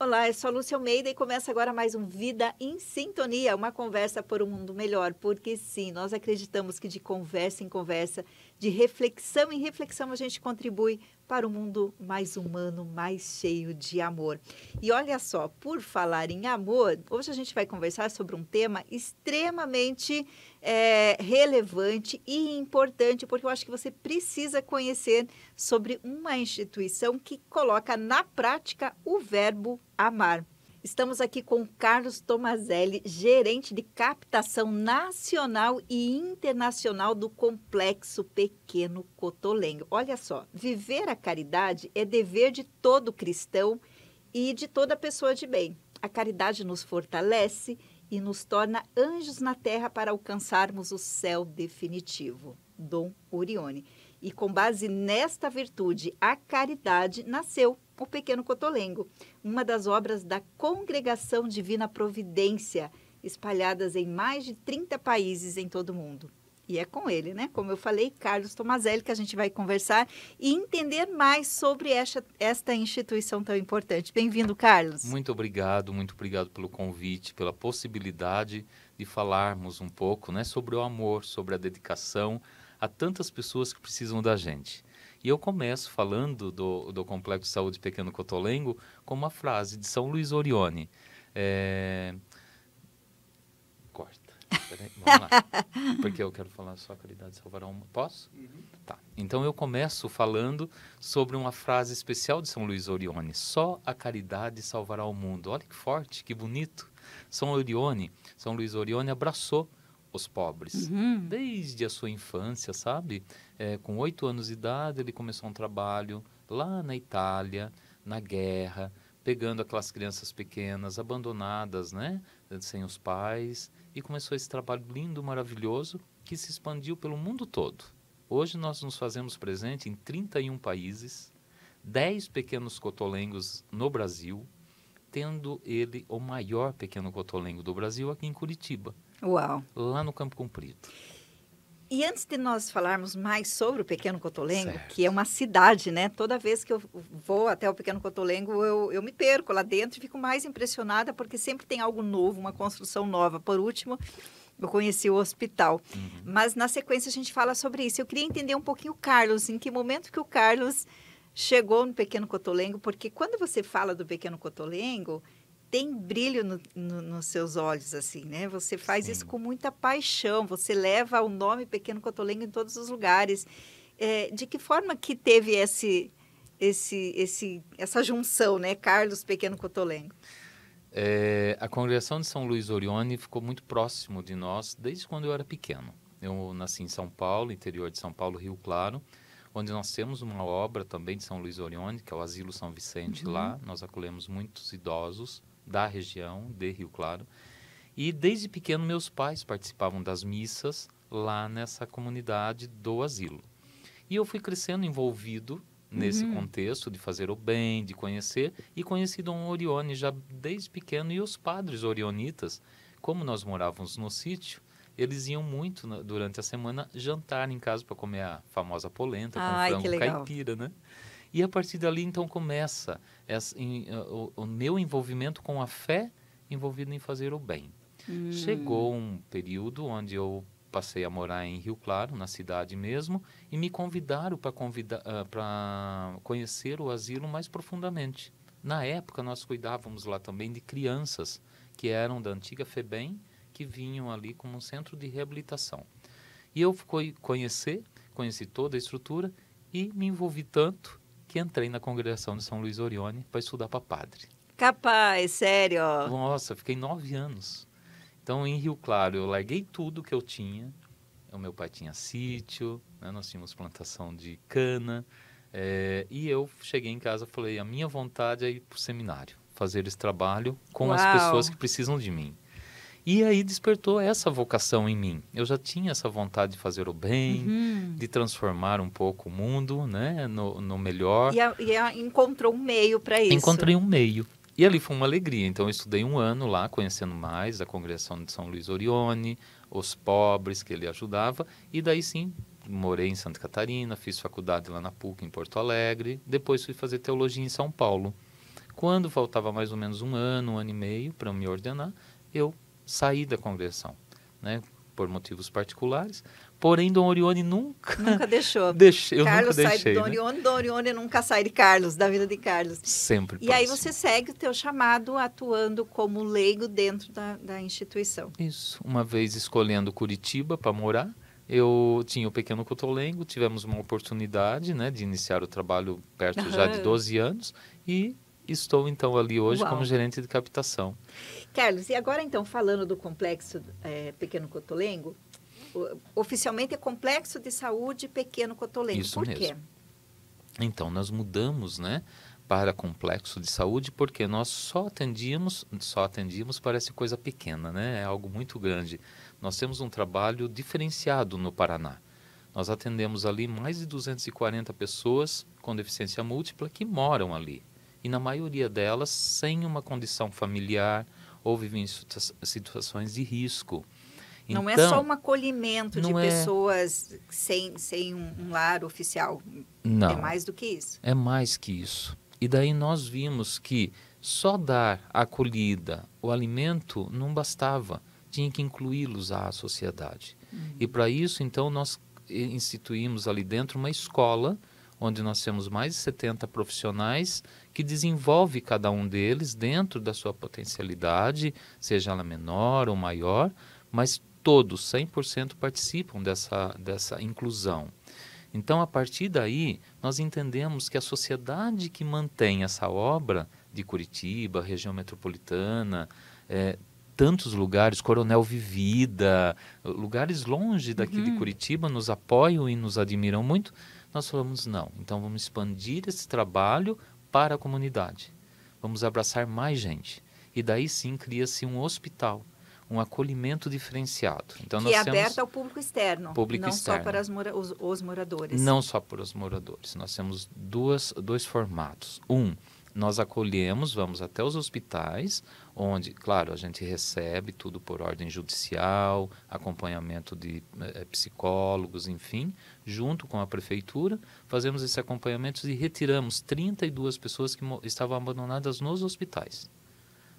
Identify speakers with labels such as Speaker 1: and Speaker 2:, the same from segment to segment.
Speaker 1: Olá, eu sou a Lúcia Almeida e começa agora mais um Vida em Sintonia, uma conversa por um mundo melhor, porque sim, nós acreditamos que de conversa em conversa, de reflexão em reflexão, a gente contribui para um mundo mais humano, mais cheio de amor. E olha só, por falar em amor, hoje a gente vai conversar sobre um tema extremamente relevante e importante, porque eu acho que você precisa conhecer sobre uma instituição que coloca na prática o verbo amar. Estamos aqui com Carlos Tomazelli, gerente de captação nacional e internacional do Complexo Pequeno Cotolengo. Olha só, viver a caridade é dever de todo cristão e de toda pessoa de bem. A caridade nos fortalece e nos torna anjos na terra para alcançarmos o céu definitivo. Dom Orione. E com base nesta virtude, a caridade, nasceu o Pequeno Cotolengo, uma das obras da Congregação Divina Providência, espalhadas em mais de 30 países em todo o mundo. E é com ele, né? Como eu falei, Carlos Tomazelli, que a gente vai conversar e entender mais sobre esta instituição tão importante. Bem-vindo, Carlos.
Speaker 2: Muito obrigado pelo convite, pela possibilidade de falarmos um pouco, né, sobre o amor, sobre a dedicação a tantas pessoas que precisam da gente. E eu começo falando do Complexo de Saúde Pequeno Cotolengo com uma frase de São Luís Orione. Corta. Peraí, vamos lá. Porque eu quero falar só a caridade salvará uma. Posso? Uhum. Tá. Então eu começo falando sobre uma frase especial de São Luís Orione. Só a caridade salvará o mundo. Olha que forte, que bonito. São Luís Orione abraçou os pobres, desde a sua infância, sabe? Com 8 anos de idade, ele começou um trabalho lá na Itália, na guerra, pegando aquelas crianças pequenas, abandonadas, né? Sem os pais, e começou esse trabalho lindo, maravilhoso, que se expandiu pelo mundo todo. Hoje nós nos fazemos presente em 31 países, 10 pequenos cotolengos no Brasil, tendo ele o maior pequeno cotolengo do Brasil aqui em Curitiba.
Speaker 1: Uau!
Speaker 2: Lá no Campo Comprido.
Speaker 1: E antes de nós falarmos mais sobre o Pequeno Cotolengo,
Speaker 2: Certo.
Speaker 1: que é uma cidade, né? Toda vez que eu vou até o Pequeno Cotolengo, eu me perco lá dentro e fico mais impressionada porque sempre tem algo novo, uma construção nova. Por último, eu conheci o hospital. Mas na sequência a gente fala sobre isso. Eu queria entender um pouquinho o Carlos, em que momento que o Carlos chegou no Pequeno Cotolengo, porque quando você fala do Pequeno Cotolengo, tem brilho nos seus olhos, assim, né? Você faz
Speaker 2: Sim.
Speaker 1: isso com muita paixão, você leva o nome Pequeno Cotolengo em todos os lugares. De que forma que teve essa junção, né? Carlos Pequeno Cotolengo?
Speaker 2: A congregação de São Luís Orione ficou muito próximo de nós desde quando eu era pequeno. Eu nasci em São Paulo, interior de São Paulo, Rio Claro, onde nós temos uma obra também de São Luís Orione, que é o Asilo São Vicente lá. Nós acolhemos muitos idosos da região de Rio Claro. E desde pequeno meus pais participavam das missas lá nessa comunidade do asilo. E eu fui crescendo envolvido nesse contexto de fazer o bem, de conhecer, e conheci Dom Orione já desde pequeno. E os padres orionitas, como nós morávamos no sítio, eles iam muito durante a semana jantar em casa para comer a famosa polenta com frango caipira, né? E a partir dali, então, começa o meu envolvimento com a fé envolvido em fazer o bem. Chegou um período onde eu passei a morar em Rio Claro, na cidade mesmo, e me convidaram para conhecer o asilo mais profundamente. Na época, nós cuidávamos lá também de crianças que eram da antiga FEBEM, que vinham ali como um centro de reabilitação. E eu fui conheci toda a estrutura e me envolvi tanto que entrei na congregação de São Luís Orione para estudar para padre.
Speaker 1: Capaz, sério?
Speaker 2: Nossa, fiquei 9 anos. Então, em Rio Claro, eu larguei tudo que eu tinha. O meu pai tinha sítio, né? Nós tínhamos plantação de cana. E eu cheguei em casa e falei, a minha vontade é ir para o seminário, fazer esse trabalho com as pessoas que precisam de mim. E aí despertou essa vocação em mim. Eu já tinha essa vontade de fazer o bem, de transformar um pouco o mundo, né, no melhor.
Speaker 1: E encontrou um meio para isso.
Speaker 2: Encontrei um meio. E ali foi uma alegria. Então eu estudei 1 ano lá, conhecendo mais a congregação de São Luís Orione, os pobres que ele ajudava. E daí sim, morei em Santa Catarina, fiz faculdade lá na PUC, em Porto Alegre. Depois fui fazer teologia em São Paulo. Quando faltava mais ou menos um ano e meio para me ordenar, eu saí da congregação, né? Por motivos particulares. Porém, Dom Orione nunca
Speaker 1: deixou.
Speaker 2: eu
Speaker 1: Carlos
Speaker 2: nunca
Speaker 1: sai de
Speaker 2: deixei,
Speaker 1: Dom
Speaker 2: né?
Speaker 1: Orione, Dom Orione nunca sai de Carlos, da vida de Carlos.
Speaker 2: Sempre
Speaker 1: E aí
Speaker 2: próximo.
Speaker 1: você segue o teu chamado atuando como leigo dentro da instituição.
Speaker 2: Isso. Uma vez escolhendo Curitiba para morar, eu tinha o Pequeno Cotolengo, tivemos uma oportunidade, né, de iniciar o trabalho perto já de 12 anos e estou então ali hoje como gerente de captação.
Speaker 1: Carlos, e agora então falando do complexo Pequeno Cotolengo, oficialmente é Complexo de Saúde Pequeno Cotolengo.
Speaker 2: Isso
Speaker 1: Por
Speaker 2: mesmo.
Speaker 1: quê?
Speaker 2: Então, nós mudamos, né, para complexo de saúde porque nós só atendíamos, parece coisa pequena, né, é algo muito grande. Nós temos um trabalho diferenciado no Paraná. Nós atendemos ali mais de 240 pessoas com deficiência múltipla que moram ali. E na maioria delas sem uma condição familiar ou vivem em situações de risco.
Speaker 1: Não
Speaker 2: então,
Speaker 1: é só um acolhimento de pessoas sem um lar oficial.
Speaker 2: Não.
Speaker 1: É mais do que isso.
Speaker 2: É mais que isso. E daí nós vimos que só dar a acolhida, o alimento, não bastava. Tinha que incluí-los à sociedade. E para isso, então, nós instituímos ali dentro uma escola, onde nós temos mais de 70 profissionais que desenvolve cada um deles dentro da sua potencialidade, seja ela menor ou maior, mas todos, 100% participam dessa inclusão. Então, a partir daí, nós entendemos que a sociedade que mantém essa obra de Curitiba, região metropolitana, tantos lugares, Coronel Vivida, lugares longe daqui de Curitiba, nos apoiam e nos admiram muito, nós falamos, não, então vamos expandir esse trabalho para a comunidade. Vamos abraçar mais gente. E daí sim cria-se um hospital, um acolhimento diferenciado. Então,
Speaker 1: que é aberto ao público externo, não só para os moradores.
Speaker 2: Não só para os moradores. Nós temos dois formatos. Nós acolhemos, vamos até os hospitais, onde, claro, a gente recebe tudo por ordem judicial, acompanhamento de psicólogos, enfim, junto com a prefeitura, fazemos esse acompanhamento e retiramos 32 pessoas que estavam abandonadas nos hospitais,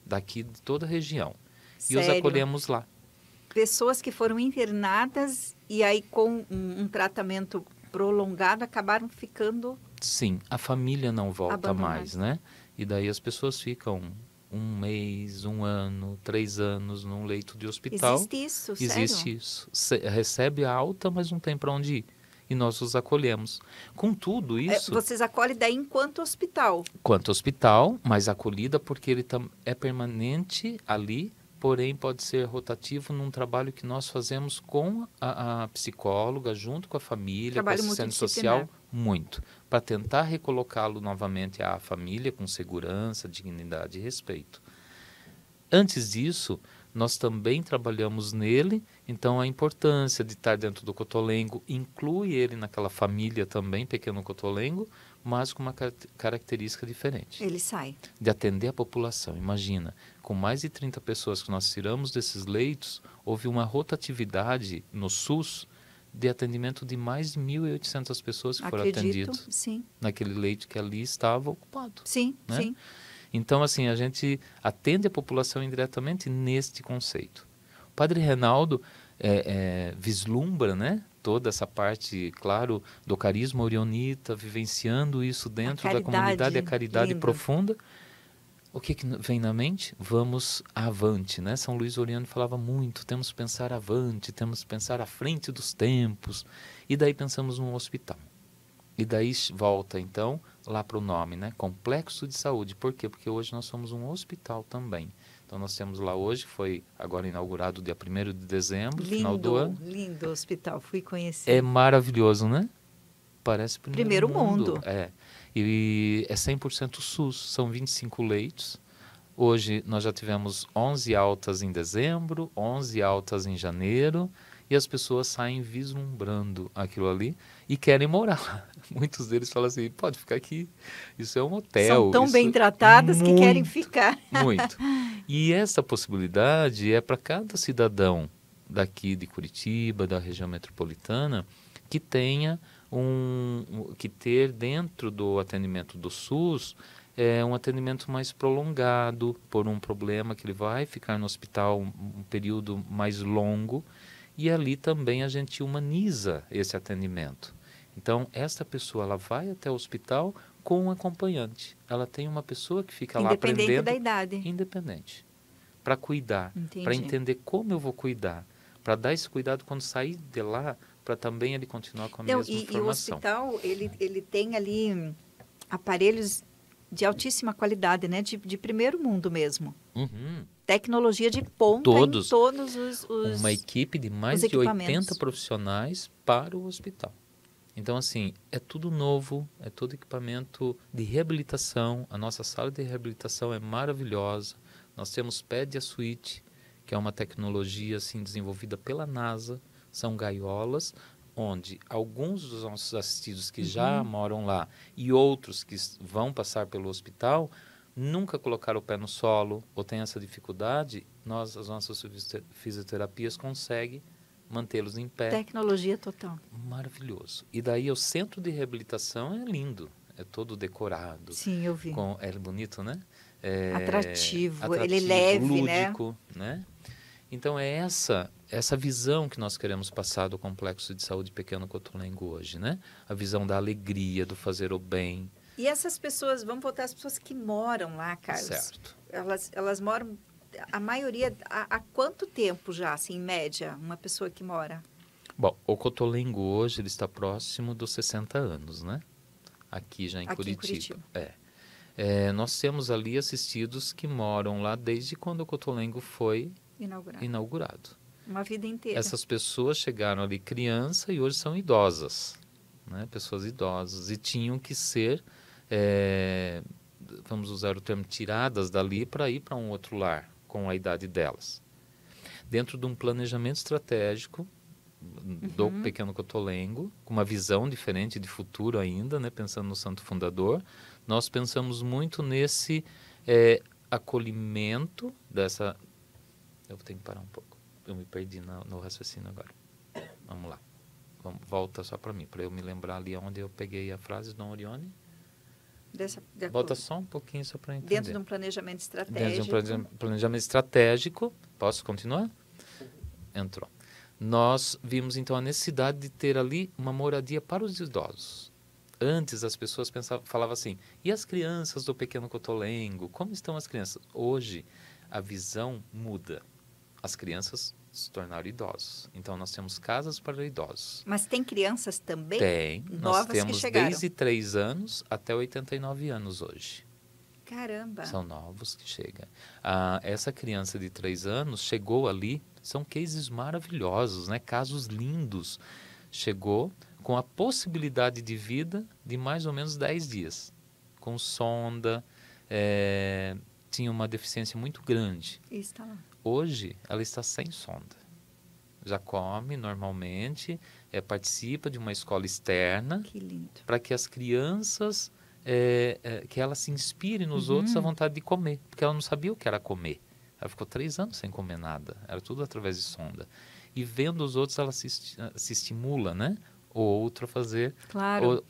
Speaker 2: daqui de toda a região.
Speaker 1: Sério?
Speaker 2: E os acolhemos lá.
Speaker 1: Pessoas que foram internadas e aí com um tratamento prolongado acabaram ficando...
Speaker 2: Sim, a família não volta mais, né? E daí as pessoas ficam 1 mês, 1 ano, 3 anos num leito de hospital.
Speaker 1: Existe isso, sério?
Speaker 2: Existe isso. Recebe a alta, mas não tem para onde ir. E nós os acolhemos. Com tudo isso...
Speaker 1: Vocês acolhem daí enquanto hospital?
Speaker 2: Enquanto hospital, mas acolhida porque ele é permanente ali, porém pode ser rotativo num trabalho que nós fazemos com a psicóloga, junto com a família,
Speaker 1: trabalho
Speaker 2: com a assistente social, para tentar recolocá-lo novamente à família com segurança, dignidade e respeito. Antes disso, nós também trabalhamos nele, então a importância de estar dentro do Cotolengo inclui ele naquela família também, Pequeno Cotolengo, mas com uma característica diferente.
Speaker 1: Ele sai.
Speaker 2: De atender a população. Imagina, com mais de 30 pessoas que nós tiramos desses leitos, houve uma rotatividade no SUS de atendimento de mais de 1.800 pessoas que foram atendidas naquele leito que ali estava ocupado.
Speaker 1: Sim,
Speaker 2: né?
Speaker 1: sim.
Speaker 2: Então, assim, a gente atende a população indiretamente neste conceito. O Padre Reinaldo vislumbra, né, toda essa parte, claro, do carisma orionita, vivenciando isso dentro da comunidade, a caridade profunda. O que vem na mente? Vamos avante, né? São Luís Orione falava muito, temos que pensar avante, temos que pensar à frente dos tempos. E daí pensamos num hospital. E daí volta, então, lá para o nome, né? Complexo de Saúde. Por quê? Porque hoje nós somos um hospital também. Então, nós temos lá hoje, foi agora inaugurado dia 1º de dezembro, final do ano.
Speaker 1: Lindo o hospital, fui conhecer.
Speaker 2: É maravilhoso, né? Parece
Speaker 1: primeiro mundo.
Speaker 2: E é 100% SUS, são 25 leitos. Hoje nós já tivemos 11 altas em dezembro, 11 altas em janeiro, e as pessoas saem vislumbrando aquilo ali e querem morar. Muitos deles falam assim, pode ficar aqui, isso é um hotel.
Speaker 1: São tão bem tratadas que querem ficar.
Speaker 2: Muito. E essa possibilidade é para cada cidadão daqui de Curitiba, da região metropolitana, que tenha que ter dentro do atendimento do SUS um atendimento mais prolongado por um problema que ele vai ficar no hospital um período mais longo, e ali também a gente humaniza esse atendimento. Então, essa pessoa ela vai até o hospital com um acompanhante. Ela tem uma pessoa que fica lá aprendendo.
Speaker 1: Independente da idade.
Speaker 2: Independente. Para cuidar,
Speaker 1: Entendi.
Speaker 2: para entender como eu vou cuidar, para dar esse cuidado quando sair de lá, para também ele continuar com a mesma
Speaker 1: E o
Speaker 2: formação.
Speaker 1: hospital, ele tem ali aparelhos de altíssima qualidade, né? De primeiro mundo mesmo.
Speaker 2: Uhum.
Speaker 1: Tecnologia de ponta
Speaker 2: Todos.
Speaker 1: em todos os
Speaker 2: Uma equipe de mais
Speaker 1: os
Speaker 2: de 80
Speaker 1: equipamentos.
Speaker 2: profissionais para o hospital. Então, assim, é tudo novo, é todo equipamento de reabilitação. A nossa sala de reabilitação é maravilhosa. Nós temos Pedia Suite, que é uma tecnologia assim, desenvolvida pela NASA. São gaiolas, onde alguns dos nossos assistidos que já moram lá e outros que vão passar pelo hospital nunca colocaram o pé no solo ou têm essa dificuldade, as nossas fisioterapias conseguem mantê-los em pé.
Speaker 1: Tecnologia total.
Speaker 2: Maravilhoso. E daí o centro de reabilitação é lindo, é todo decorado.
Speaker 1: Sim, eu vi.
Speaker 2: É bonito, né?
Speaker 1: Atrativo, ele é leve,
Speaker 2: lúdico, né? Então é essa visão que nós queremos passar do Complexo de Saúde Pequeno Cotolengo hoje, né? A visão da alegria, do fazer o bem.
Speaker 1: E essas pessoas, vamos voltar às pessoas que moram lá, Carlos.
Speaker 2: Certo.
Speaker 1: Elas moram, a maioria, há quanto tempo já, assim, em média, uma pessoa que mora?
Speaker 2: Bom, o Cotolengo hoje ele está próximo dos 60 anos, né? Aqui já em
Speaker 1: Aqui
Speaker 2: Curitiba.
Speaker 1: em Curitiba.
Speaker 2: Nós temos ali assistidos que moram lá desde quando o Cotolengo foi inaugurado.
Speaker 1: Uma vida inteira.
Speaker 2: Essas pessoas chegaram ali criança e hoje são idosas, né? Pessoas idosas, e tinham que ser, vamos usar o termo, tiradas dali para ir para um outro lar com a idade delas. Dentro de um planejamento estratégico do Pequeno Cotolengo, com uma visão diferente de futuro ainda, né? Pensando no Santo Fundador, nós pensamos muito nesse acolhimento dessa... Eu tenho que parar um pouco. Eu me perdi no raciocínio agora. Vamos lá. Volta só para mim, para eu me lembrar ali onde eu peguei a frase do Orione. Volta só um pouquinho só para entender.
Speaker 1: Dentro de um planejamento estratégico.
Speaker 2: Dentro de um planejamento estratégico. Posso continuar? Entrou. Nós vimos então a necessidade de ter ali uma moradia para os idosos. Antes as pessoas falavam assim, e as crianças do Pequeno Cotolengo? Como estão as crianças? Hoje a visão muda. As crianças se tornaram idosos. Então, nós temos casas para idosos.
Speaker 1: Mas tem crianças também?
Speaker 2: Tem.
Speaker 1: Novas
Speaker 2: nós temos
Speaker 1: que chegaram.
Speaker 2: desde 3 anos até 89 anos hoje.
Speaker 1: Caramba!
Speaker 2: São novos que chegam. Essa criança de 3 anos chegou ali, são cases maravilhosos, né? Casos lindos. Chegou com a possibilidade de vida de mais ou menos 10 dias. Com sonda, tinha uma deficiência muito grande.
Speaker 1: E está lá.
Speaker 2: Hoje, ela está sem sonda. Já come normalmente, participa de uma escola externa.
Speaker 1: Que lindo.
Speaker 2: Para que as crianças, que ela se inspire nos outros a vontade de comer. Porque ela não sabia o que era comer. Ela ficou 3 anos sem comer nada. Era tudo através de sonda. E vendo os outros, ela se estimula, né? O outro a fazer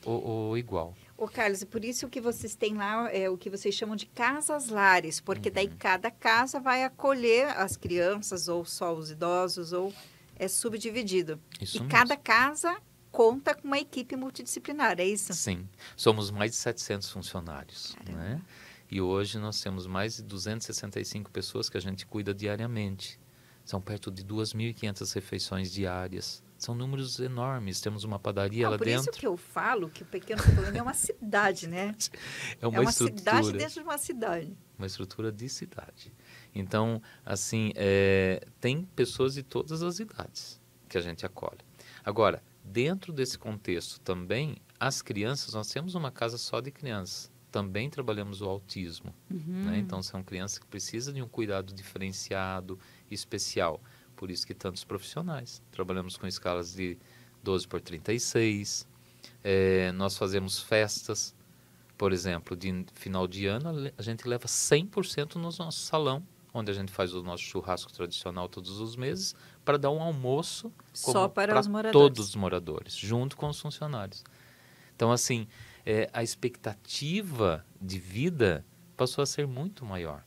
Speaker 2: o igual.
Speaker 1: Ô, Carlos, por isso que vocês têm lá o que vocês chamam de casas-lares, porque daí cada casa vai acolher as crianças, ou só os idosos, ou é subdividido.
Speaker 2: Isso
Speaker 1: e
Speaker 2: mesmo.
Speaker 1: cada casa conta com uma equipe multidisciplinar, é isso?
Speaker 2: Sim. Somos mais de 700 funcionários, né? E hoje nós temos mais de 265 pessoas que a gente cuida diariamente. São perto de 2.500 refeições diárias. São números enormes. Temos uma padaria lá dentro.
Speaker 1: Por isso que eu falo que o Pequeno Cotolengo é uma cidade, né?
Speaker 2: É uma
Speaker 1: cidade dentro de uma cidade.
Speaker 2: Uma estrutura de cidade. Então, assim, tem pessoas de todas as idades que a gente acolhe. Agora, dentro desse contexto também, as crianças, nós temos uma casa só de crianças. Também trabalhamos o autismo. Né? Então, são crianças que precisam de um cuidado diferenciado, especial. Por isso que tantos profissionais. Trabalhamos com escalas de 12x36. Nós fazemos festas. Por exemplo, de final de ano, a gente leva 100% no nosso salão, onde a gente faz o nosso churrasco tradicional todos os meses, para dar um almoço
Speaker 1: só para os moradores.
Speaker 2: Todos os moradores, junto com os funcionários. Então, assim, a expectativa de vida passou a ser muito maior.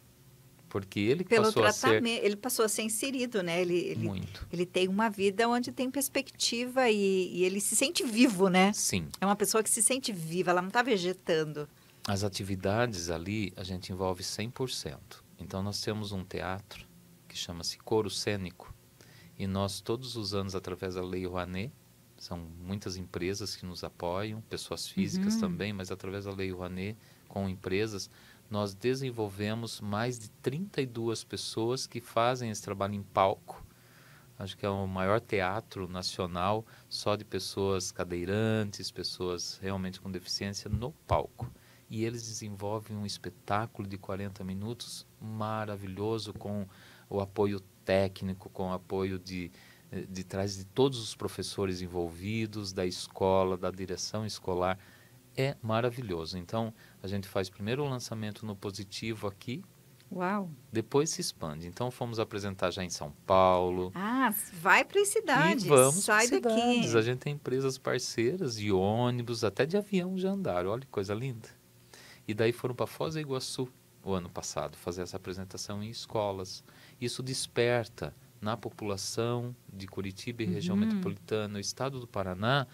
Speaker 2: Porque ele
Speaker 1: Pelo
Speaker 2: passou a ser
Speaker 1: tratamento, ele passou a ser inserido, né?
Speaker 2: muito.
Speaker 1: Ele tem uma vida onde tem perspectiva e ele se sente vivo, né?
Speaker 2: Sim.
Speaker 1: É uma pessoa que se sente viva, ela não está vegetando.
Speaker 2: As atividades ali, a gente envolve 100%. Então, nós temos um teatro que chama-se Coro Cênico. E nós, todos os anos, através da Lei Rouanet, são muitas empresas que nos apoiam, pessoas físicas também, mas através da Lei Rouanet, com empresas, nós desenvolvemos mais de 32 pessoas que fazem esse trabalho em palco. Acho que é o maior teatro nacional só de pessoas cadeirantes, pessoas realmente com deficiência no palco. E eles desenvolvem um espetáculo de 40 minutos maravilhoso, com o apoio técnico, com o apoio de trás de todos os professores envolvidos, da escola, da direção escolar. É maravilhoso. Então, a gente faz primeiro o lançamento no Positivo aqui,
Speaker 1: Uau!
Speaker 2: depois se expande. Então, fomos apresentar já em São Paulo.
Speaker 1: Ah, vai para as cidades,
Speaker 2: E vamos
Speaker 1: sai
Speaker 2: para cidades.
Speaker 1: daqui.
Speaker 2: A gente tem empresas parceiras de ônibus, até de avião já andaram. Olha que coisa linda. E daí foram para Foz do Iguaçu o ano passado fazer essa apresentação em escolas. Isso desperta na população de Curitiba e região metropolitana, o estado do Paraná,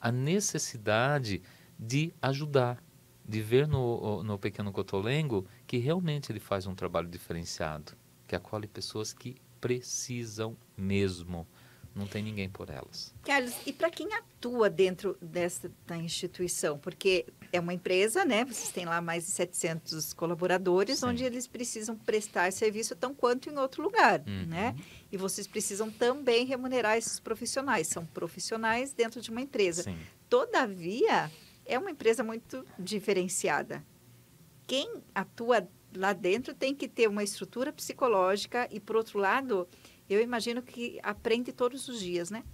Speaker 2: a necessidade de ajudar, de ver no Pequeno Cotolengo que realmente ele faz um trabalho diferenciado, que acolhe pessoas que precisam mesmo. Não tem ninguém por elas.
Speaker 1: Carlos, e para quem atua dentro da instituição? Porque é uma empresa, né? Vocês têm lá mais de 700 colaboradores,
Speaker 2: Sim.
Speaker 1: onde eles precisam prestar serviço tão quanto em outro lugar, né? E vocês precisam também remunerar esses profissionais. São profissionais dentro de uma empresa.
Speaker 2: Sim.
Speaker 1: Todavia, é uma empresa muito diferenciada. Quem atua lá dentro tem que ter uma estrutura psicológica e, por outro lado, eu imagino que aprende todos os dias, né?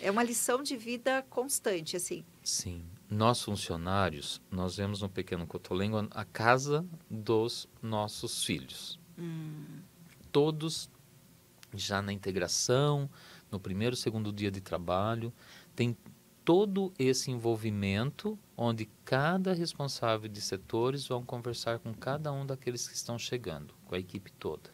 Speaker 1: É uma lição de vida constante, assim.
Speaker 2: Sim. Nós funcionários, nós vemos no Pequeno Cotolengo a casa dos nossos filhos. Todos já na integração, no primeiro, segundo dia de trabalho, tem todo esse envolvimento onde cada responsável de setores vão conversar com cada um daqueles que estão chegando, com a equipe toda.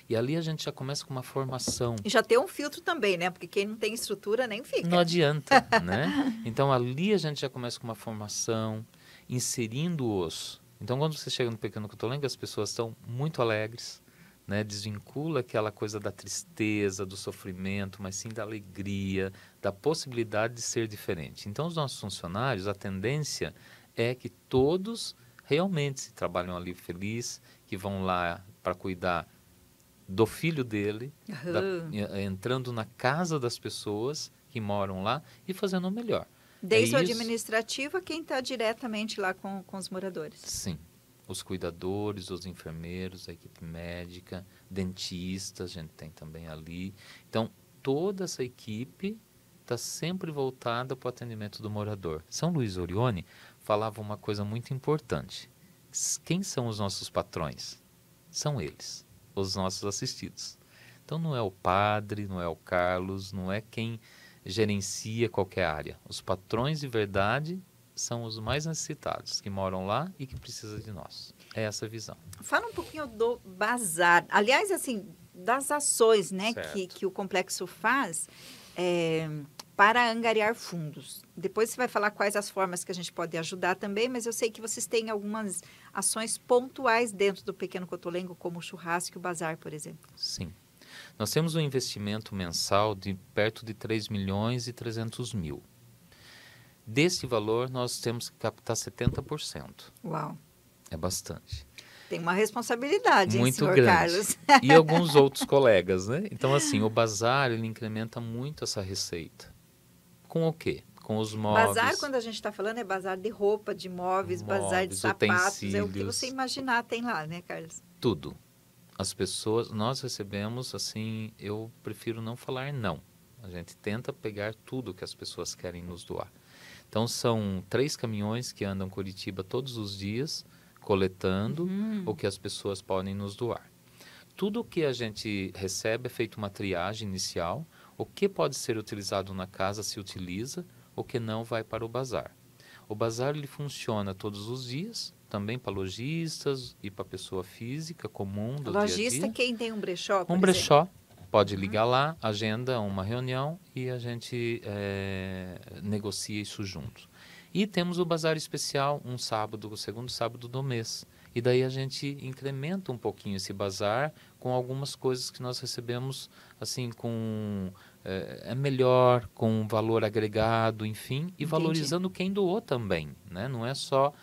Speaker 2: E ali a gente já começa com uma formação.
Speaker 1: E já tem um filtro também, né? Porque quem não tem estrutura nem fica.
Speaker 2: Não adianta, né? Então ali a gente já começa com uma formação, inserindo-os. Então quando você chega no Pequeno Cotolengo, as pessoas estão muito alegres, né? Desvincula aquela coisa da tristeza, do sofrimento, mas sim da alegria, da possibilidade de ser diferente. Então os nossos funcionários, a tendência é que todos realmente trabalham ali felizes, que vão lá para cuidar do filho dele, entrando na casa das pessoas que moram lá e fazendo o melhor.
Speaker 1: Desde o administrativo a quem está diretamente lá com os moradores.
Speaker 2: Sim. Os cuidadores, os enfermeiros, a equipe médica, dentistas, a gente tem também ali. Então, toda essa equipe está sempre voltada para o atendimento do morador. São Luís Orione falava uma coisa muito importante. Quem são os nossos patrões? São eles, os nossos assistidos. Então não é o padre, não é o Carlos, não é quem gerencia qualquer área. Os patrões de verdade são os mais necessitados, que moram lá e que precisam de nós. É essa a visão.
Speaker 1: Fala um pouquinho do bazar. Aliás, assim, das ações, né, que o Complexo faz para angariar fundos. Depois você vai falar quais as formas que a gente pode ajudar também, mas eu sei que vocês têm algumas ações pontuais dentro do Pequeno Cotolengo, como o churrasco e o bazar, por exemplo.
Speaker 2: Sim. Nós temos um investimento mensal de perto de 3 milhões e 300 mil. Desse valor, nós temos que captar 70%.
Speaker 1: Uau!
Speaker 2: É bastante.
Speaker 1: Tem uma responsabilidade,
Speaker 2: muito
Speaker 1: senhor
Speaker 2: grande.
Speaker 1: Carlos.
Speaker 2: E alguns outros colegas, né? Então, assim, o bazar, ele incrementa muito essa receita. Com o quê? Com os móveis.
Speaker 1: Bazar, quando a gente está falando, é bazar de roupa, de móveis, bazar de sapatos. É o que você imaginar tem lá, né, Carlos?
Speaker 2: Tudo. As pessoas, nós recebemos, assim, eu prefiro não falar não. A gente tenta pegar tudo que as pessoas querem nos doar. Então, são 3 caminhões que andam Curitiba todos os dias, coletando o que as pessoas podem nos doar. Tudo o que a gente recebe é feito uma triagem inicial. O que pode ser utilizado na casa se utiliza, o que não vai para o bazar. O bazar ele funciona todos os dias, também para lojistas e para pessoa física comum do dia a
Speaker 1: Lojista,
Speaker 2: dia.
Speaker 1: quem tem um brechó, por
Speaker 2: Um
Speaker 1: exemplo.
Speaker 2: brechó, pode ligar lá, agenda uma reunião e a gente negocia isso junto. E temos o bazar especial, um sábado, o segundo sábado do mês. E daí a gente incrementa um pouquinho esse bazar com algumas coisas que nós recebemos, assim, com melhor, com valor agregado, enfim, e
Speaker 1: Entendi.
Speaker 2: valorizando quem doou também, né? Não é só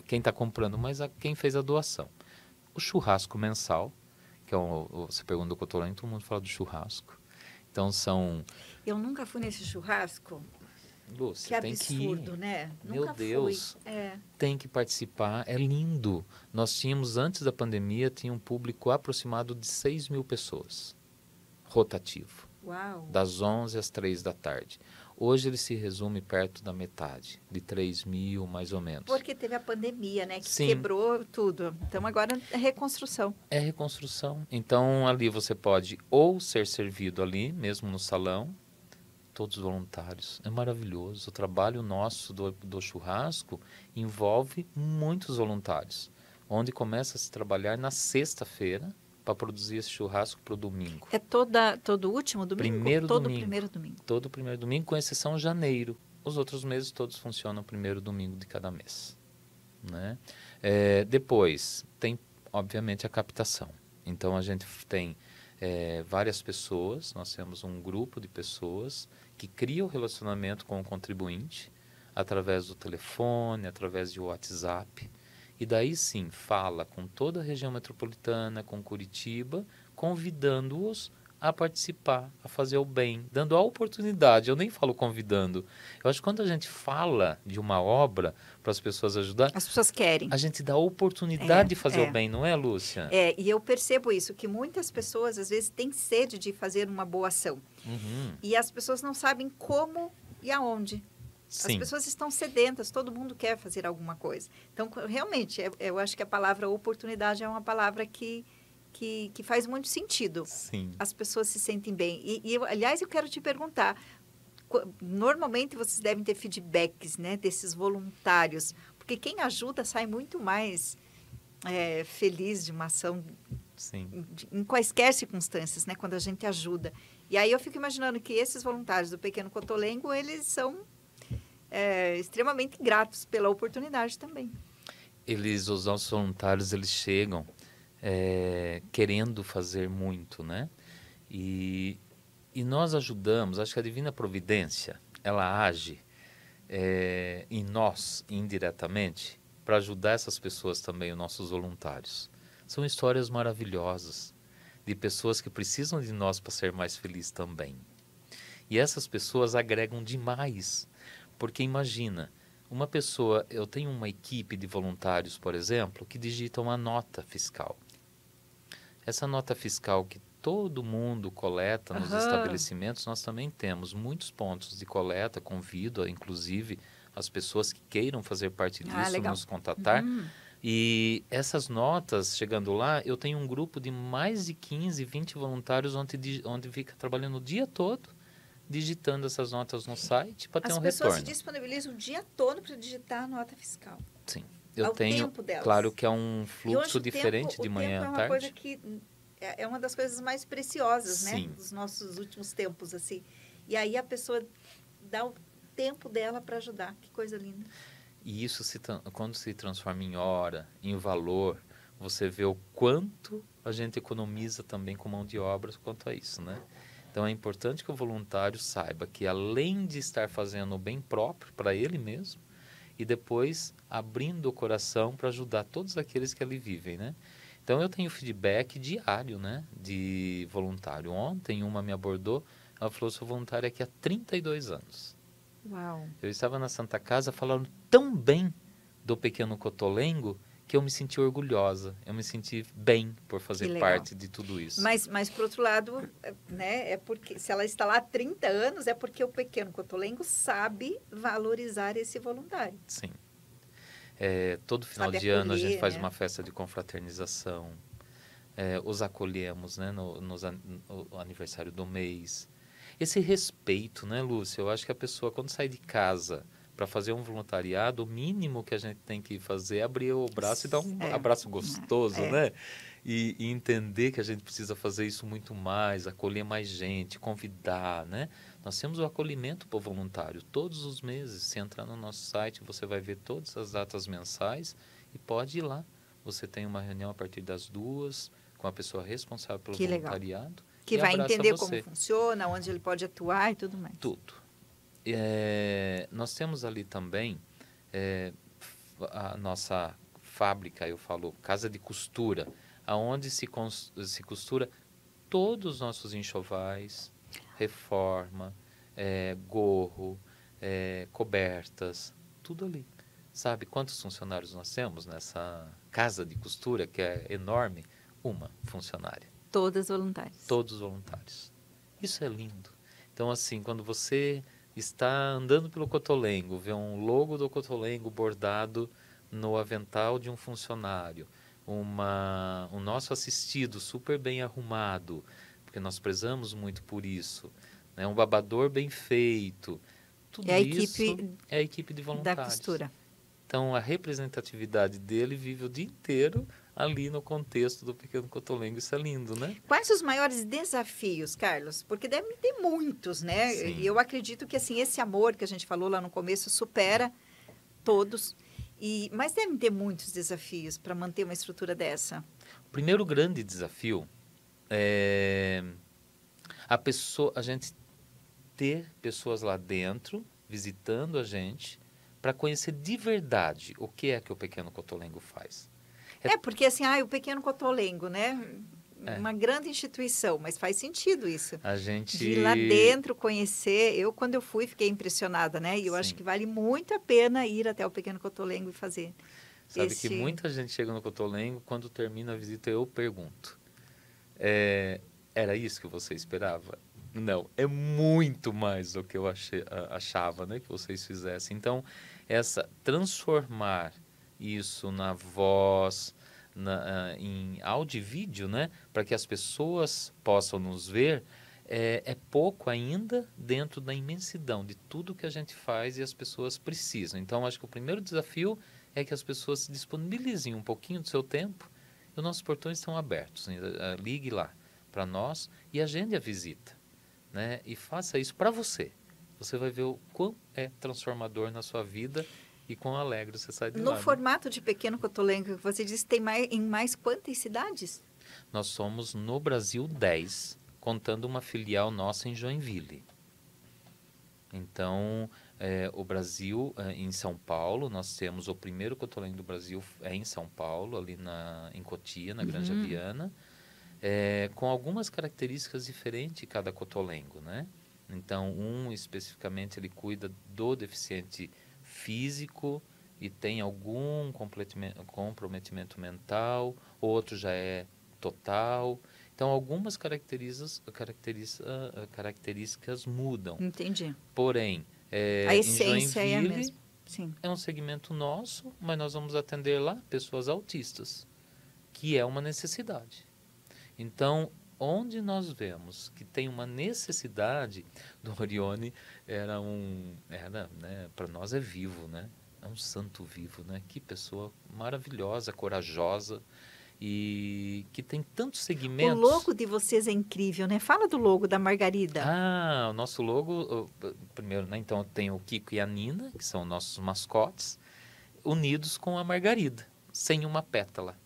Speaker 2: quem está comprando, mas quem fez a doação. O churrasco mensal, que é você pergunta do Cotolengo, todo mundo fala do churrasco. Então são...
Speaker 1: Eu nunca fui nesse churrasco.
Speaker 2: Lúcia,
Speaker 1: Que
Speaker 2: tem
Speaker 1: absurdo,
Speaker 2: que ir.
Speaker 1: né?
Speaker 2: Meu
Speaker 1: Nunca
Speaker 2: Deus,
Speaker 1: fui. É.
Speaker 2: tem que participar, é lindo. Nós tínhamos, antes da pandemia, tinha um público aproximado de 6 mil pessoas, rotativo,
Speaker 1: Uau.
Speaker 2: das 11 às 3 da tarde. Hoje ele se resume perto da metade, de 3 mil mais ou menos.
Speaker 1: Porque teve a pandemia, né? Que
Speaker 2: Sim.
Speaker 1: quebrou tudo. Então agora é reconstrução.
Speaker 2: É reconstrução. Então ali você pode ou ser servido ali, mesmo no salão, todos voluntários. É maravilhoso. O trabalho nosso do churrasco envolve muitos voluntários, onde começa a se trabalhar na sexta-feira para produzir esse churrasco para o domingo.
Speaker 1: É todo último domingo?
Speaker 2: Primeiro
Speaker 1: todo
Speaker 2: domingo.
Speaker 1: Primeiro domingo.
Speaker 2: Todo primeiro domingo, com exceção de janeiro. Os outros meses todos funcionam primeiro domingo de cada mês. Né? Depois, tem, obviamente, a captação. Então, a gente tem várias pessoas, nós temos um grupo de pessoas que criam o relacionamento com o contribuinte através do telefone, através de WhatsApp. E daí sim, fala com toda a região metropolitana, com Curitiba, convidando-os a participar, a fazer o bem, dando a oportunidade. Eu nem falo convidando. Eu acho que quando a gente fala de uma obra para as pessoas ajudar,
Speaker 1: as pessoas querem.
Speaker 2: A gente dá a oportunidade de fazer o bem, não é, Lúcia?
Speaker 1: E eu percebo isso, que muitas pessoas às vezes têm sede de fazer uma boa ação.
Speaker 2: Uhum.
Speaker 1: E as pessoas não sabem como e aonde.
Speaker 2: Sim.
Speaker 1: As pessoas estão sedentas, todo mundo quer fazer alguma coisa. Então, realmente, eu acho que a palavra oportunidade é uma palavra que faz muito sentido.
Speaker 2: Sim.
Speaker 1: As pessoas se sentem bem. Aliás, eu quero te perguntar, normalmente vocês devem ter feedbacks, né, desses voluntários, porque quem ajuda sai muito mais feliz de uma ação.
Speaker 2: Sim.
Speaker 1: Em quaisquer circunstâncias, né, quando a gente ajuda. E aí eu fico imaginando que esses voluntários do Pequeno Cotolengo, eles são extremamente gratos pela oportunidade também.
Speaker 2: Os nossos voluntários, eles chegam querendo fazer muito, né? E nós ajudamos, acho que a Divina Providência, ela age em nós, indiretamente, para ajudar essas pessoas também, os nossos voluntários. São histórias maravilhosas, de pessoas que precisam de nós para ser mais felizes também. E essas pessoas agregam demais. Porque imagina, uma pessoa, eu tenho uma equipe de voluntários, por exemplo, que digitam uma nota fiscal. Essa nota fiscal que todo mundo coleta nos estabelecimentos, nós também temos muitos pontos de coleta, convido, inclusive, as pessoas que queiram fazer parte disso, nos contatar. E essas notas, chegando lá, eu tenho um grupo de mais de 15, 20 voluntários onde fica trabalhando o dia todo, digitando essas notas no site para ter um retorno.
Speaker 1: As pessoas se disponibilizam o dia todo para digitar a nota fiscal.
Speaker 2: Sim. Eu tenho, claro que é um fluxo diferente de manhã à tarde.
Speaker 1: É uma coisa que é uma das coisas mais preciosas,
Speaker 2: Sim.
Speaker 1: né, dos nossos últimos tempos, assim. E aí a pessoa dá o tempo dela para ajudar. Que coisa linda.
Speaker 2: E isso, quando se transforma em hora, em valor, você vê o quanto a gente economiza também com mão de obra quanto a isso, né? Então, é importante que o voluntário saiba que, além de estar fazendo o bem próprio para ele mesmo, e depois abrindo o coração para ajudar todos aqueles que ali vivem, né? Então, eu tenho feedback diário, né, de voluntário. Ontem, uma me abordou, ela falou, sou voluntária aqui há 32 anos.
Speaker 1: Uau.
Speaker 2: Eu estava na Santa Casa falando tão bem do Pequeno Cotolengo que eu me senti orgulhosa, eu me senti bem por fazer parte de tudo isso.
Speaker 1: Mas por outro lado, né, é porque se ela está lá há 30 anos, é porque o Pequeno Cotolengo sabe valorizar esse voluntário.
Speaker 2: Sim. Todo final de ano a gente faz uma festa de confraternização, os acolhemos, né, no aniversário do mês. Esse respeito, né, Lúcia? Eu acho que a pessoa, quando sai de casa Para fazer um voluntariado, o mínimo que a gente tem que fazer é abrir o braço e dar um
Speaker 1: É,
Speaker 2: abraço gostoso, né?
Speaker 1: é.
Speaker 2: E entender que a gente precisa fazer isso muito mais, acolher mais gente, convidar, né? Nós temos o acolhimento para o voluntário todos os meses. Se entrar no nosso site, você vai ver todas as datas mensais e pode ir lá. Você tem uma reunião a partir das 2 com a pessoa responsável pelo
Speaker 1: Que legal.
Speaker 2: voluntariado
Speaker 1: Que
Speaker 2: e
Speaker 1: vai
Speaker 2: abraça
Speaker 1: entender como
Speaker 2: você.
Speaker 1: funciona, onde ele pode atuar e tudo mais.
Speaker 2: Tudo. Nós temos ali também a nossa fábrica, eu falo, casa de costura, aonde se costura todos os nossos enxovais, reforma, gorro, cobertas, tudo ali. Sabe quantos funcionários nós temos nessa casa de costura, que é enorme? Uma funcionária.
Speaker 1: Todas voluntárias.
Speaker 2: Todos voluntários. Isso é lindo. Então, assim, quando você está andando pelo Cotolengo, vê um logo do Cotolengo bordado no avental de um funcionário, um nosso assistido super bem arrumado, porque nós prezamos muito por isso, né? Um babador bem feito, tudo
Speaker 1: É a
Speaker 2: isso
Speaker 1: equipe
Speaker 2: é a equipe de
Speaker 1: da
Speaker 2: voluntários.
Speaker 1: costura.
Speaker 2: Então, a representatividade dele vive o dia inteiro ali no contexto do Pequeno Cotolengo. Isso é lindo, né?
Speaker 1: Quais os maiores desafios, Carlos? Porque deve ter muitos, né?
Speaker 2: Sim.
Speaker 1: E eu acredito que assim esse amor que a gente falou lá no começo supera todos. Mas devem ter muitos desafios para manter uma estrutura dessa.
Speaker 2: O primeiro grande desafio é a gente ter pessoas lá dentro, visitando a gente, para conhecer de verdade o que é que o Pequeno Cotolengo faz.
Speaker 1: Porque assim, o Pequeno Cotolengo, né?
Speaker 2: É.
Speaker 1: Uma grande instituição, mas faz sentido isso.
Speaker 2: A gente...
Speaker 1: De ir lá dentro, conhecer. Quando eu fui, fiquei impressionada, né? E eu acho que vale muito a pena ir até o Pequeno Cotolengo e fazer.
Speaker 2: Sabe que muita gente chega no Cotolengo, quando termina a visita eu pergunto, era isso que você esperava? Não, é muito mais do que eu achava, né, que vocês fizessem. Então, transformar isso na voz, em áudio e vídeo, né, para que as pessoas possam nos ver, é pouco ainda dentro da imensidão de tudo que a gente faz e as pessoas precisam. Então, acho que o primeiro desafio é que as pessoas se disponibilizem um pouquinho do seu tempo e os nossos portões estão abertos. Ligue lá para nós e agende a visita, né? E faça isso para você. Você vai ver o quão é transformador na sua vida e quão alegre você sai de lá.
Speaker 1: No formato de Pequeno Cotolengo, você disse que tem em mais quantas cidades?
Speaker 2: Nós somos no Brasil 10, contando uma filial nossa em Joinville. Então, o Brasil, em São Paulo, nós temos o primeiro Cotolengo do Brasil em São Paulo, ali em Cotia, na Granja Viana, com algumas características diferentes cada Cotolengo, né? Então, especificamente ele cuida do deficiente físico e tem algum comprometimento mental, outro já é total. Então, algumas características mudam.
Speaker 1: Entendi.
Speaker 2: Porém,
Speaker 1: A
Speaker 2: em
Speaker 1: essência é a
Speaker 2: Joinville
Speaker 1: mesma. Sim.
Speaker 2: é um segmento nosso, mas nós vamos atender lá pessoas autistas, que é uma necessidade. Então, onde nós vemos que tem uma necessidade, do Orione né, para nós é vivo, né? É um santo vivo, né? Que pessoa maravilhosa, corajosa e que tem tantos segmentos.
Speaker 1: O logo de vocês é incrível, né? Fala do logo da Margarida.
Speaker 2: O nosso logo, primeiro, né? Então tem o Kiko e a Nina, que são nossos mascotes, unidos com a Margarida, sem uma pétala.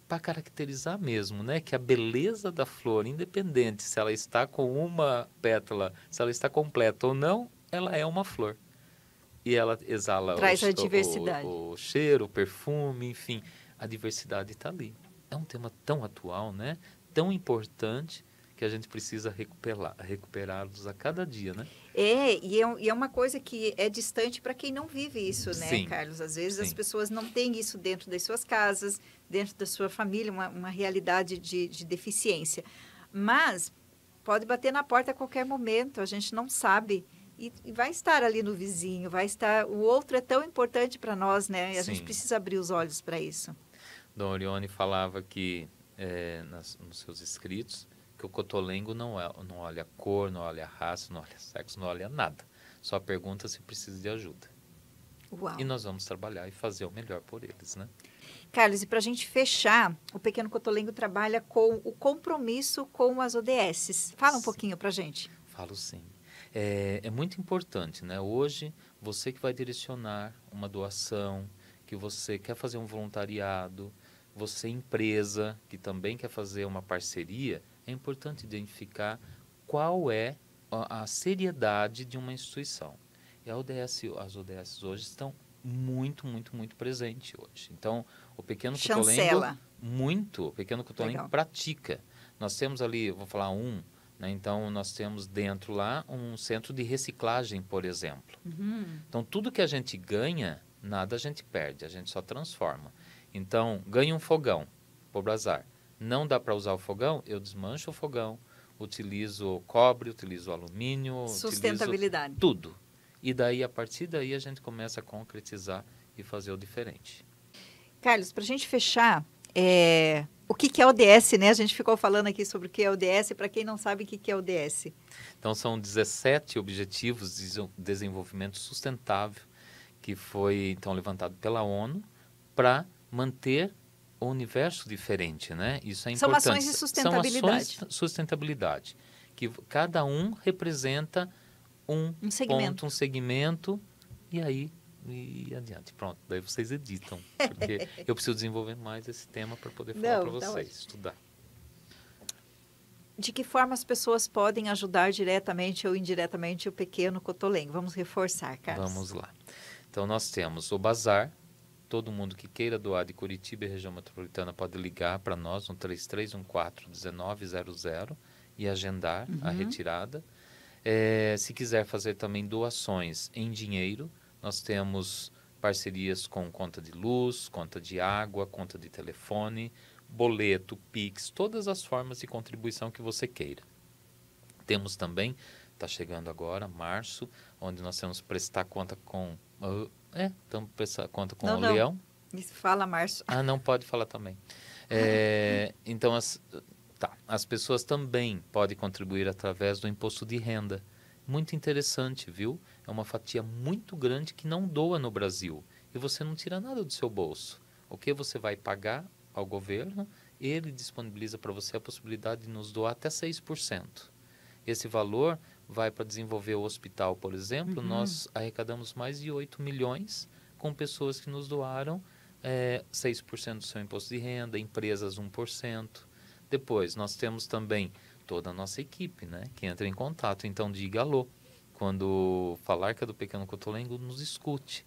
Speaker 2: Para caracterizar mesmo, né? Que a beleza da flor, independente se ela está com uma pétala, se ela está completa ou não, ela é uma flor. E ela exala
Speaker 1: Traz a diversidade.
Speaker 2: O cheiro, o perfume, enfim. A diversidade está ali. É um tema tão atual, né? Tão importante que a gente precisa recuperá-los a cada dia, né?
Speaker 1: E é uma coisa que é distante para quem não vive isso, né,
Speaker 2: Sim,
Speaker 1: Carlos? Às vezes as
Speaker 2: sim.
Speaker 1: pessoas não têm isso dentro das suas casas, dentro da sua família, uma realidade de deficiência. Mas pode bater na porta a qualquer momento, a gente não sabe. E vai estar ali no vizinho, vai estar... O outro é tão importante para nós, né? E a gente
Speaker 2: Sim.
Speaker 1: precisa abrir os olhos para isso.
Speaker 2: Dom Orione falava que, nos seus escritos, que o cotolengo não olha cor, não olha raça, não olha sexo, não olha nada. Só pergunta se precisa de ajuda.
Speaker 1: Uau.
Speaker 2: E nós vamos trabalhar e fazer o melhor por eles, né?
Speaker 1: Carlos, e para a gente fechar, o Pequeno Cotolengo trabalha com o compromisso com as ODSs. Fala um pouquinho para a gente.
Speaker 2: Falo sim. É muito importante, né? Hoje, você que vai direcionar uma doação, que você quer fazer um voluntariado, você empresa que também quer fazer uma parceria, é importante identificar qual é a seriedade de uma instituição. E as ODS hoje estão muito presentes hoje. Então, o Pequeno Cotolengo,
Speaker 1: Chancela.
Speaker 2: o Pequeno Cotolengo
Speaker 1: Legal.
Speaker 2: pratica. Nós temos ali, eu vou falar né? Então, nós temos dentro lá um centro de reciclagem, por exemplo. Então, tudo que a gente ganha, nada a gente perde, a gente só transforma. Então, ganha um fogão, por bazar. Não dá para usar o fogão, eu desmancho o fogão, utilizo cobre, utilizo alumínio,
Speaker 1: Sustentabilidade.
Speaker 2: utilizo tudo. E daí, a partir daí, a gente começa a concretizar e fazer o diferente.
Speaker 1: Carlos, para a gente fechar, o que é ODS, né? A gente ficou falando aqui sobre o que é ODS, para quem não sabe o que é ODS.
Speaker 2: Então, são 17 Objetivos de Desenvolvimento Sustentável que foi, então, levantado pela ONU para manter o universo diferente, né? Isso é importante.
Speaker 1: São ações de sustentabilidade.
Speaker 2: São ações de sustentabilidade, que cada um representa um
Speaker 1: segmento.
Speaker 2: ponto, um segmento, e aí e adiante. Pronto, daí vocês editam, porque eu preciso desenvolver mais esse tema para poder falar para vocês, estudar.
Speaker 1: De que forma as pessoas podem ajudar diretamente ou indiretamente o Pequeno Cotolengo? Vamos reforçar, Carlos.
Speaker 2: Vamos lá. Então, nós temos o Bazar. Todo mundo que queira doar de Curitiba e região metropolitana pode ligar para nós no 3314-1900 e agendar a retirada. Se quiser fazer também doações em dinheiro, nós temos parcerias com conta de luz, conta de água, conta de telefone, boleto, Pix, todas as formas de contribuição que você queira. Temos também, está chegando agora, março, onde nós temos que prestar conta com... estamos prestando conta com o Leão.
Speaker 1: Isso fala março.
Speaker 2: Ah, não pode falar também. Então, as pessoas também podem contribuir através do imposto de renda. Muito interessante, viu? É uma fatia muito grande que não doa no Brasil. E você não tira nada do seu bolso. O que você vai pagar ao governo, ele disponibiliza para você a possibilidade de nos doar até 6%. Esse valor vai para desenvolver o hospital, por exemplo. Nós arrecadamos mais de 8 milhões com pessoas que nos doaram 6% do seu imposto de renda, empresas 1%. Depois, nós temos também toda a nossa equipe, né, que entra em contato. Então, diga alô. Quando falar que é do Pequeno Cotolengo, nos escute.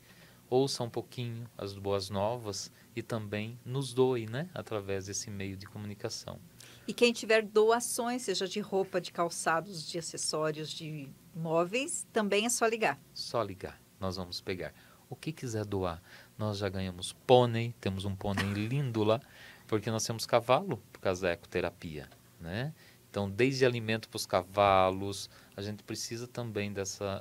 Speaker 2: Ouça um pouquinho as boas novas e também nos doe, né, através desse meio de comunicação.
Speaker 1: E quem tiver doações, seja de roupa, de calçados, de acessórios, de móveis, também é só ligar.
Speaker 2: Só ligar, nós vamos pegar. O que quiser doar, nós já ganhamos pônei, temos um pônei lindo lá, porque nós temos cavalo por causa da ecoterapia, né? Então, desde alimento para os cavalos, a gente precisa também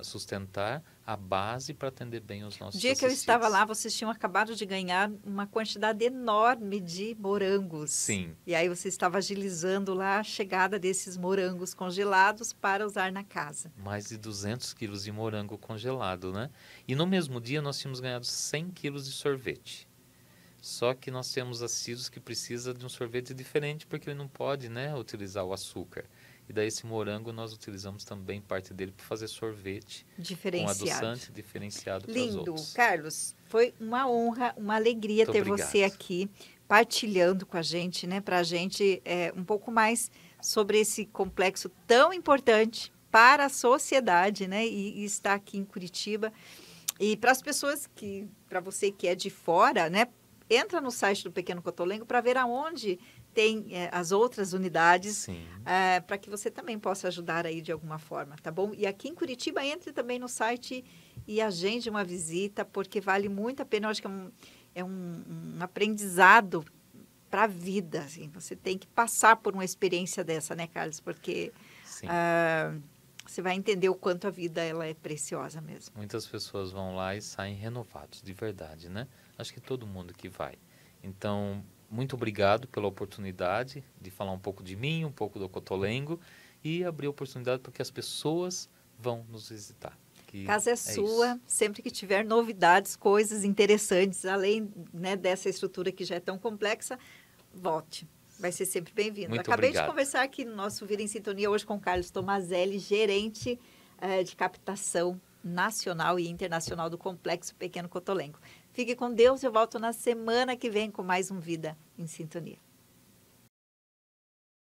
Speaker 2: sustentar a base para atender bem os nossos
Speaker 1: No dia que eu estava lá, vocês tinham acabado de ganhar uma quantidade enorme de morangos.
Speaker 2: Sim.
Speaker 1: E aí você estava agilizando lá a chegada desses morangos congelados para usar na casa.
Speaker 2: Mais de 200 quilos de morango congelado, né? E no mesmo dia nós tínhamos ganhado 100 quilos de sorvete. Só que nós temos assíduos que precisa de um sorvete diferente porque ele não pode, né, utilizar o açúcar. E daí esse morango nós utilizamos também parte dele para fazer sorvete com adoçante diferenciado para os outros.
Speaker 1: Lindo, Carlos. Foi uma honra, uma alegria ter você aqui partilhando com a gente, né, para a gente um pouco mais sobre esse complexo tão importante para a sociedade, né, e estar aqui em Curitiba. E para as pessoas para você que é de fora, né, entra no site do Pequeno Cotolengo para ver aonde tem as outras unidades, para que você também possa ajudar aí de alguma forma, tá bom? E aqui em Curitiba, entre também no site e agende uma visita, porque vale muito a pena. Eu acho que é um aprendizado para a vida, assim. Você tem que passar por uma experiência dessa, né, Carlos? Porque você vai entender o quanto a vida ela é preciosa mesmo.
Speaker 2: Muitas pessoas vão lá e saem renovados, de verdade, né? Acho que todo mundo que vai. Então, muito obrigado pela oportunidade de falar um pouco de mim, um pouco do Cotolengo e abrir a oportunidade para que as pessoas vão nos visitar. que
Speaker 1: Casa é sua,
Speaker 2: isso.
Speaker 1: sempre que tiver novidades, coisas interessantes, além, né, dessa estrutura que já é tão complexa, volte. Vai ser sempre bem-vindo.
Speaker 2: Muito
Speaker 1: Acabei de
Speaker 2: obrigado.
Speaker 1: conversar aqui no nosso Vida em Sintonia hoje com o Carlos Tomazelli, gerente de captação nacional e internacional do Complexo Pequeno Cotolengo. Fique com Deus, eu volto na semana que vem com mais um Vida em Sintonia.